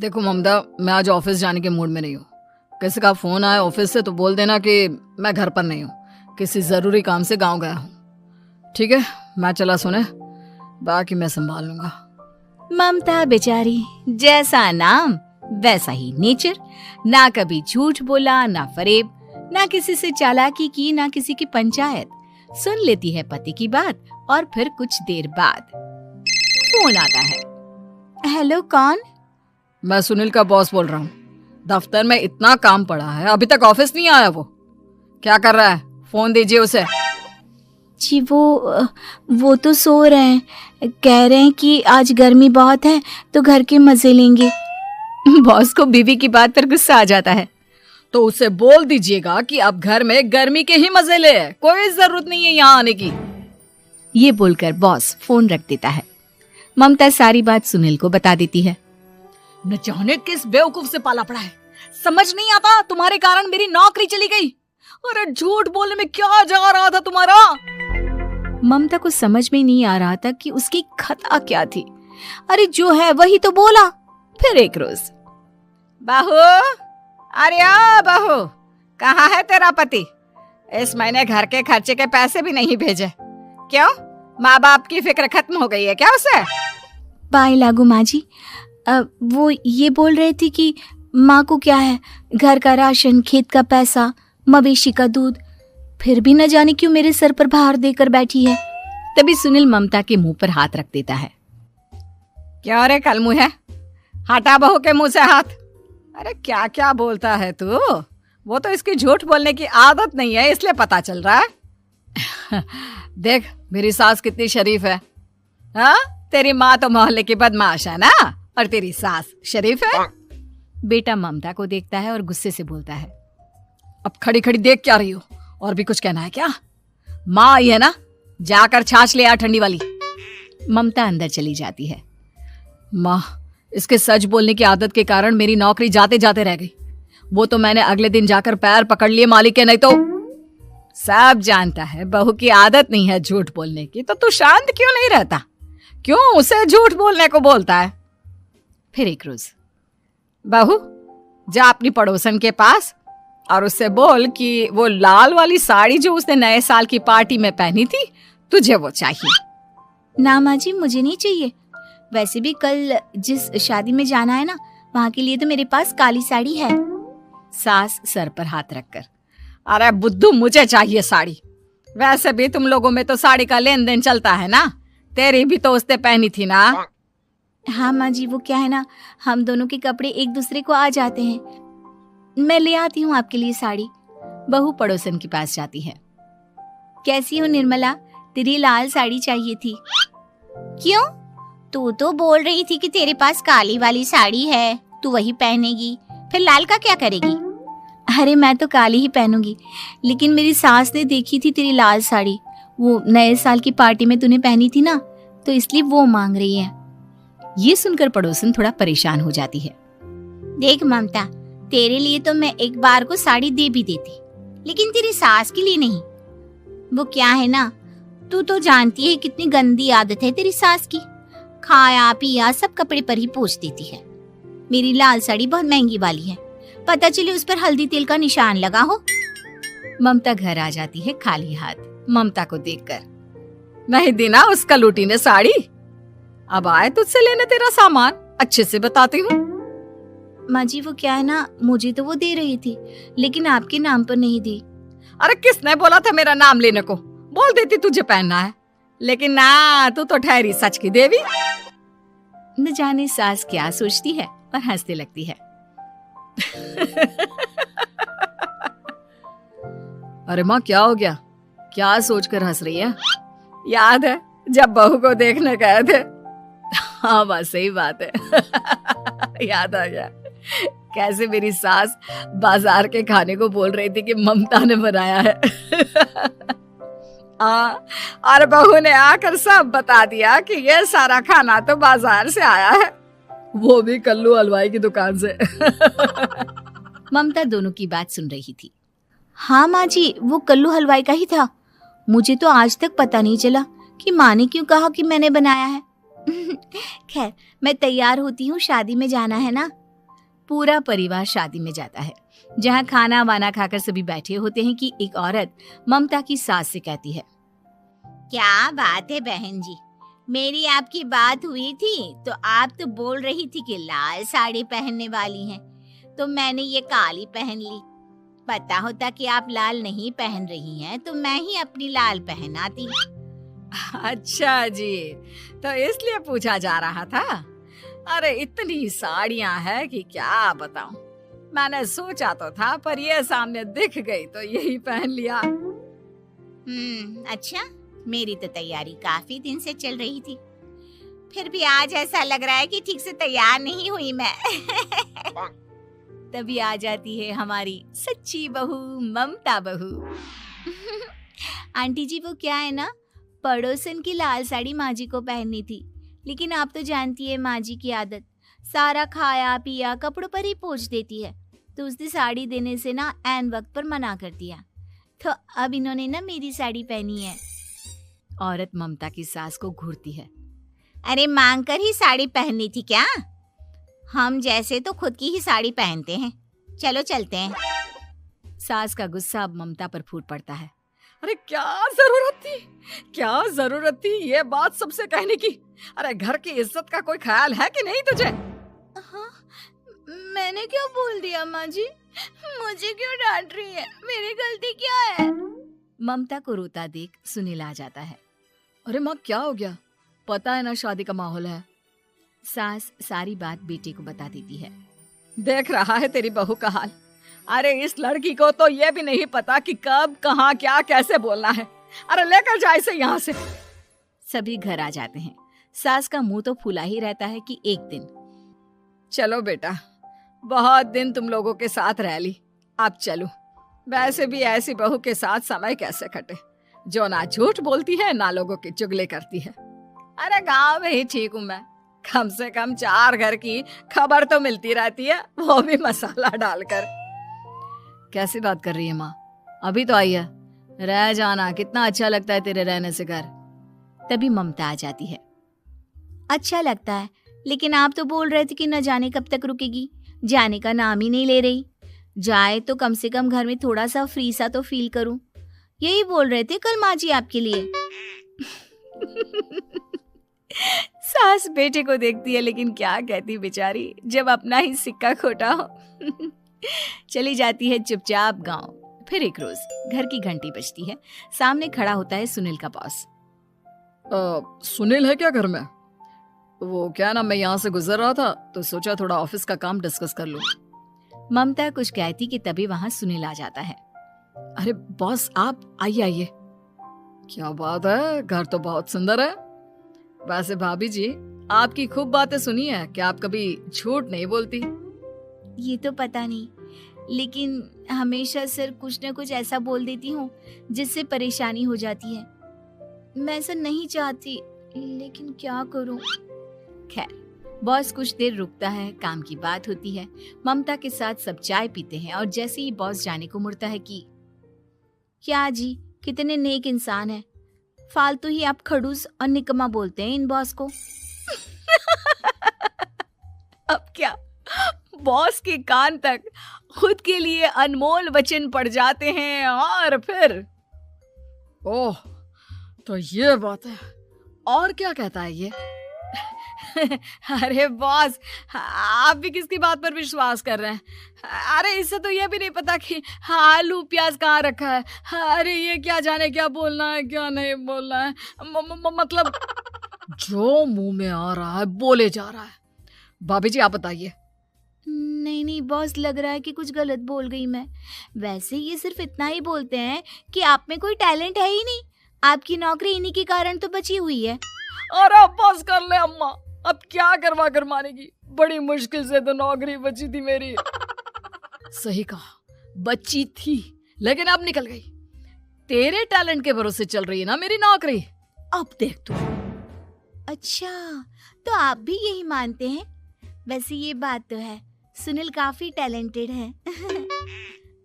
देखो ममता, मैं आज ऑफिस जाने के मूड में नहीं हूँ। किसी का फोन आया ऑफिस से तो बोल देना कि मैं घर पर नहीं हूँ, किसी जरूरी काम से गांव गया हूँ। ठीक है, मैं चला सोने, बाकी मैं संभाल लूंगा। ममता बेचारी, जैसा नाम वैसा ही नेचर। ना कभी झूठ बोला, ना फरेब, ना किसी से चालाकी की, ना किसी की पंचायत। सुन लेती है पति की बात और फिर कुछ देर बाद फोन आता है। हेलो, कौन? मैं सुनील का बॉस बोल रहा हूँ। दफ्तर में इतना काम पड़ा है, अभी तक ऑफिस नहीं आया। वो क्या कर रहा है? फोन दीजिए उसे। जी वो तो सो रहे हैं। कह रहे हैं कि आज गर्मी बहुत है तो घर के मजे लेंगे। बॉस को बीवी की बात पर गुस्सा आ जाता है। तो उसे बोल दीजिएगा कि अब घर में गर्मी के ही मजे ले, कोई जरूरत नहीं है यहाँ आने की। ये बोलकर बॉस फोन रख देता है। ममता सारी बात सुनील को बता देती है। न जाने किस बेवकूफ से पाला पड़ा है, समझ नहीं आता। तुम्हारे कारण मेरी नौकरी चली गई। अरे झूठ बोलने में क्या जा रहा था तुम्हारा? ममता को समझ में नहीं आ रहा था कि उसकी खता क्या थी। अरे जो है वही तो बोला। फिर एक रोज, बहू, अरे ओ बहू, कहाँ है तेरा पति? इस महीने घर के खर्चे के पैसे भी नहीं भेजे। क्यों, माँ बाप की फिक्र खत्म हो गई है क्या उसे? बाय लागू माँ जी, वो ये बोल रहे थे कि माँ को क्या है, घर का राशन, खेत का पैसा, मवेशी का दूध, फिर भी न जाने क्यों मेरे सर पर भार देकर बैठी है। तभी सुनील ममता के मुंह पर हाथ रख देता है। क्या रे कलमुँह है, हटा बहू के मुंह से हाथ। अरे क्या क्या बोलता है तू? वो तो इसकी झूठ बोलने की आदत नहीं है, इसलिए पता चल रहा है। देख मेरी सास कितनी शरीफ है। हाँ, तेरी माँ तो मोहल्ले की बदमाश है ना, और तेरी सास शरीफ है। बेटा ममता को देखता है और गुस्से से बोलता है। अब खड़ी खड़ी देख क्या रही हो? और भी कुछ कहना है क्या? माँ आई है ना, जाकर छाछ ले आ ठंडी वाली। ममता अंदर चली जाती है। माँ, इसके सच बोलने की आदत के कारण मेरी नौकरी जाते जाते रह गई। वो तो मैंने अगले दिन जाकर पैर पकड़ लिए मालिक के, नहीं तो। सब जानता है बहू की आदत नहीं है झूठ बोलने की, तो तू शांत क्यों नहीं रहता? क्यों उसे झूठ बोलने को बोलता है? फिर एक रोज, बहू, जा अपनी पड़ोसन के पास और उससे बोल कि वो लाल वाली साड़ी जो उसने नए साल की पार्टी में पहनी थी, तुझे वो चाहिए। ना माँ जी, मुझे नहीं चाहिए। वैसे भी कल जिस शादी में जाना है ना, वहाँ के लिए तो मेरे पास काली साड़ी है। सास सर पर हाथ रखकर, अरे बुद्धू, मुझे चाहिए साड़ी। वैसे भी तुम लोगों में तो साड़ी का लेन देन चलता है ना, तेरी भी तो उसने पहनी थी ना। हाँ माँ जी, वो क्या है ना, हम दोनों के कपड़े एक दूसरे को आ जाते हैं। मैं ले आती हूँ आपके लिए साड़ी। बहू पड़ोसन के पास जाती है। कैसी हो निर्मला, तेरी लाल साड़ी चाहिए थी। क्यों? तू तो बोल रही थी कि तेरे पास काली वाली साड़ी है, तू वही पहनेगी, फिर लाल का क्या करेगी? अरे मैं तो काली ही पहनूंगी, लेकिन मेरी सास ने देखी थी तेरी लाल साड़ी, वो नए साल की पार्टी में तूने पहनी थी ना, तो इसलिए वो मांग रही है। ये सुनकर पड़ोसन थोड़ा परेशान हो जाती है। देख ममता, तेरे लिए तो मैं एक बार को साड़ी दे भी देती, लेकिन तेरी सास के लिए नहीं। वो क्या है ना, तू तो जानती है कितनी गंदी आदत है तेरी सास की। खाया पिया सब कपड़े पर ही पोंछ देती है। मेरी लाल साड़ी बहुत महंगी वाली है, पता चले उस पर हल्दी तेल का निशान लगा हो। ममता घर आ जाती है खाली हाथ। ममता को देखकर, नहीं देना उसका लूटी ने साड़ी। अब आए तुझसे लेने तेरा सामान, अच्छे से बताती हूँ। माँ जी, वो क्या है ना, मुझे तो वो दे रही थी, लेकिन आपके नाम पर नहीं दी। अरे किसने बोला था मेरा नाम लेने को? बोल देती तुझे पहनना है, लेकिन ना, तू तो ठहरी सच की देवी। न जाने सास क्या सोचती है और हंसने लगती है। अरे माँ, क्या हो गया? क्या सोचकर हंस रही है? याद है जब बहू को देखने गए थे? हाँ बस सही बात है। याद आ गया कैसे मेरी सास बाजार के खाने को बोल रही थी कि ममता ने बनाया है। और बहू ने आकर सब बता दिया कि ये सारा खाना तो बाजार से आया है, वो भी कल्लू हलवाई की दुकान से। ममता दोनों की बात सुन रही थी। हाँ माँ जी, वो कल्लू हलवाई का ही था। मुझे तो आज तक पता नहीं चला कि माँ ने क्यों कहा कि मैंने बनाया है। खैर, मैं तैयार होती हूँ, शादी में जाना है ना। पूरा परिवार शादी में जाता है, जहाँ खाना वाना खाकर सभी बैठे होते हैं कि एक औरत ममता की सास से कहती है, क्या बात है बहन जी, मेरी आपकी बात हुई थी तो आप तो बोल रही थी कि लाल साड़ी पहनने वाली हैं, तो मैंने ये काली पहन ली। पता होता कि आप लाल नहीं पहन रही हैं तो मैं ही अपनी लाल पहनाती। अच्छा जी, तो इसलिए पूछा जा रहा था। अरे इतनी साड़ियां हैं कि क्या बताऊं। मैंने सोचा तो था, पर ये सामने दिख गई तो यही पहन लिया। अच्छा, मेरी तो तैयारी काफी दिन से चल रही थी, फिर भी आज ऐसा लग रहा है कि ठीक से तैयार नहीं हुई मैं। तभी आ जाती है हमारी सच्ची बहू ममता बहू। आंटी जी, वो क्या है ना, पड़ोसन की लाल साड़ी माँ जी को पहननी थी, लेकिन आप तो जानती है माँ जी की आदत, सारा खाया पिया कपड़ों पर ही पोंछ देती है, तो उसने साड़ी देने से ना ऐन वक्त पर मना कर दिया, तो अब इन्होंने ना मेरी साड़ी पहनी है। औरत ममता की सास को घूरती है, अरे मांग कर ही साड़ी पहननी थी क्या? हम जैसे तो खुद की ही साड़ी पहनते हैं, चलो चलते हैं। सास का गुस्सा अब ममता पर फूट पड़ता है। अरे क्या जरूरत थी ये बात सबसे कहने की? अरे घर की इज्जत का कोई ख्याल है कि नहीं तुझे? हाँ, मैंने क्या बोल दिया माँ जी? मुझे क्यों डांट रही है? मेरी गलती क्या है? ममता को रोता देख सुनील आ जाता है। अरे माँ, क्या हो गया? पता है ना शादी का माहौल है। सास सारी बात बेटे को बता देती है। देख रहा है तेरी बहू का हाल। अरे इस लड़की को तो ये भी नहीं पता कि कब कहाँ क्या कैसे बोलना है। अरे लेकर जा इसे यहाँ से। सभी घर आ जाते हैं। सास का मुंह तो फूला ही रहता है कि एक दिन। चलो बेटा, बहुत दिन तुम लोगों के साथ रह ली, अब चलो। वैसे भी ऐसी बहू के साथ समय कैसे कटे, जो ना झूठ बोलती है ना लोगों की चुगली करती है। अरे गांव में ही ठीक हूँ मैं, कम से कम 4 घर की खबर तो मिलती रहती है, वो भी मसाला डालकर। कैसी बात कर रही है माँ? अभी तो आई है, रह जाना, कितना अच्छा लगता है तेरे रहने से घर। तभी ममता आ जाती है। अच्छा लगता है, लेकिन आप तो बोल रहे थे कि न जाने कब तक रुकेगी, जाने का नाम ही नहीं ले रही। जाए तो कम से कम घर में थोड़ा सा फ्री सा तो फील करूं, यही बोल रहे थे कल माँ जी आपके लिए। सास बेटे को देखती है, लेकिन क्या कहती बेचारी, जब अपना ही सिक्का खोटा हो। चली जाती है चुपचाप गांव। फिर एक रोज घर की घंटी बजती है। सामने खड़ा होता है सुनील का बॉस। सुनील है क्या घर में? वो क्या ना, मैं यहाँ से गुजर रहा था तो सोचा थोड़ा ऑफिस का काम डिस्कस कर लूं। ममता कुछ कहती कि तभी वहां सुनील आ जाता है। अरे बॉस, आप आइए आइए। क्या बात है, घर तो बहुत सुंदर है। वैसे भाभी जी, आपकी खूब बातें सुनी है कि आप कभी झूठ नहीं बोलती। ये तो पता नहीं, लेकिन हमेशा सर कुछ न कुछ ऐसा बोल देती हूँ जिससे परेशानी हो जाती है। मैं ऐसा नहीं चाहती, लेकिन क्या करूँ। खैर, बॉस कुछ देर रुकता है, काम की बात होती है। ममता के साथ सब चाय पीते हैं और जैसे ही बॉस जाने को मुड़ता है कि क्या जी, कितने नेक इंसान है, फालतू ही आप खड़ूस और निकम्मा बोलते हैं इन बॉस को। अब क्या, बॉस के कान तक खुद के लिए अनमोल वचन पड़ जाते हैं। और फिर ओह, तो ये बात है। और क्या कहता है ये? अरे बॉस, आप भी किसकी बात पर विश्वास कर रहे हैं? अरे इससे तो ये भी नहीं पता कि आलू प्याज कहाँ रखा है। अरे ये क्या जाने क्या बोलना है क्या नहीं बोलना है। मतलब जो मुंह में आ रहा है बोले जा रहा है। भाभी जी आप बताइए। नहीं नहीं बॉस, लग रहा है कि कुछ गलत बोल गई मैं। वैसे ये सिर्फ इतना ही बोलते हैं कि आप में कोई टैलेंट है ही नहीं, आपकी नौकरी इन्हीं के कारण तो बची हुई है। अरे बस कर ले अम्मा, अब क्या करवा कर मानेगी, बड़ी मुश्किल से तो नौकरी बची थी मेरी। सही कहा, बची थी लेकिन अब निकल गई। तेरे टैलेंट के भरोसे चल रही है ना मेरी नौकरी, अब देख तू। अच्छा, तो आप भी यही मानते हैं? वैसे ये बात तो है, सुनील काफी टैलेंटेड है।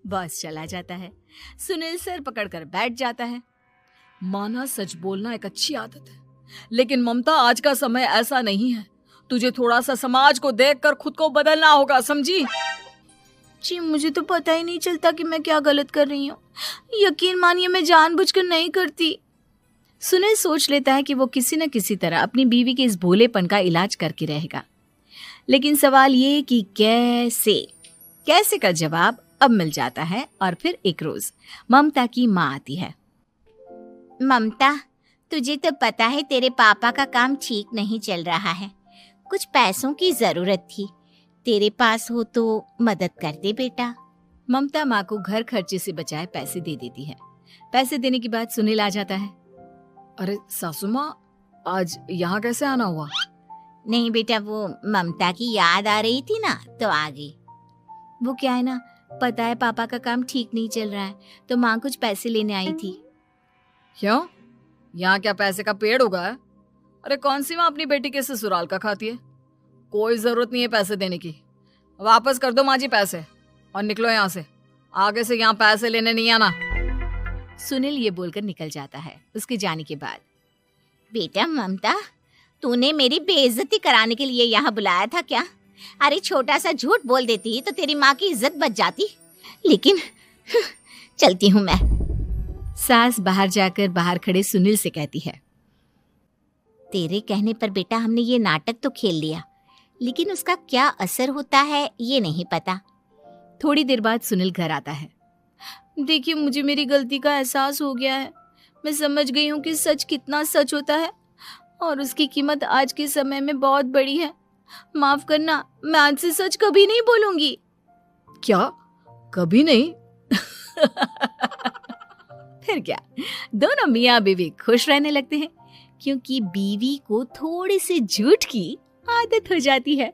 बॉस चला जाता है। सुनील सर पकड़कर बैठ जाता है। माना सच बोलना एक अच्छी आदत है, लेकिन ममता आज का समय ऐसा नहीं है। तुझे थोड़ा सा समाज को देखकर खुद को बदलना होगा, समझी? जी मुझे तो पता ही नहीं चलता कि मैं क्या गलत कर रही हूँ। यकीन मानिए मैं जानबूझकर नहीं करती। सुनील सोच लेता है कि वो किसी न किसी तरह अपनी बीवी के इस भोलेपन का इलाज करके रहेगा, लेकिन सवाल ये कि कैसे का जवाब अब मिल जाता है। और फिर एक रोज ममता की माँ आती है। ममता, तुझे तो पता है तेरे पापा का काम ठीक नहीं चल रहा है, कुछ पैसों की जरूरत थी, तेरे पास हो तो मदद कर दे बेटा। ममता माँ को घर खर्चे से बचाए पैसे दे देती है। पैसे देने के बाद सुनील आ जाता है। अरे सासू माँ, आज यहाँ कैसे आना हुआ? नहीं बेटा, वो ममता की याद आ रही थी ना तो आ गई। वो क्या है ना, पता है पापा का काम ठीक नहीं चल रहा है तो माँ कुछ पैसे लेने आई थी। क्यों? यहाँ क्या पैसे का पेड़ उगा है? अरे कौन सी माँ अपनी बेटी के ससुराल का खाती है? कोई जरूरत नहीं है पैसे देने की। वापस कर दो माँ जी पैसे और निकलो यहाँ से। आगे से यहाँ पैसे लेने नहीं आना। सुनील ये बोलकर निकल जाता है। उसके जाने के बाद, बेटा ममता, तूने मेरी बेइज्जती कराने के लिए यहाँ बुलाया था क्या? अरे छोटा सा झूठ बोल देती तो तेरी माँ की इज्जत बच जाती, लेकिन चलती हूँ मैं। सास बाहर जाकर बाहर खड़े सुनील से कहती है, तेरे कहने पर बेटा हमने ये नाटक तो खेल लिया, लेकिन उसका क्या असर होता है ये नहीं पता। थोड़ी देर बाद सुनील घर आता है। देखिए, मुझे मेरी गलती का एहसास हो गया है। मैं समझ गई हूँ कि सच कितना सच होता है और उसकी कीमत आज के समय में बहुत बड़ी है। माफ करना, मैं आज से सच कभी नहीं बोलूंगी। क्या? कभी नहीं? फिर क्या, दोनों मियाँ बीवी खुश रहने लगते हैं, क्योंकि बीवी को थोड़े से झूठ की आदत हो जाती है।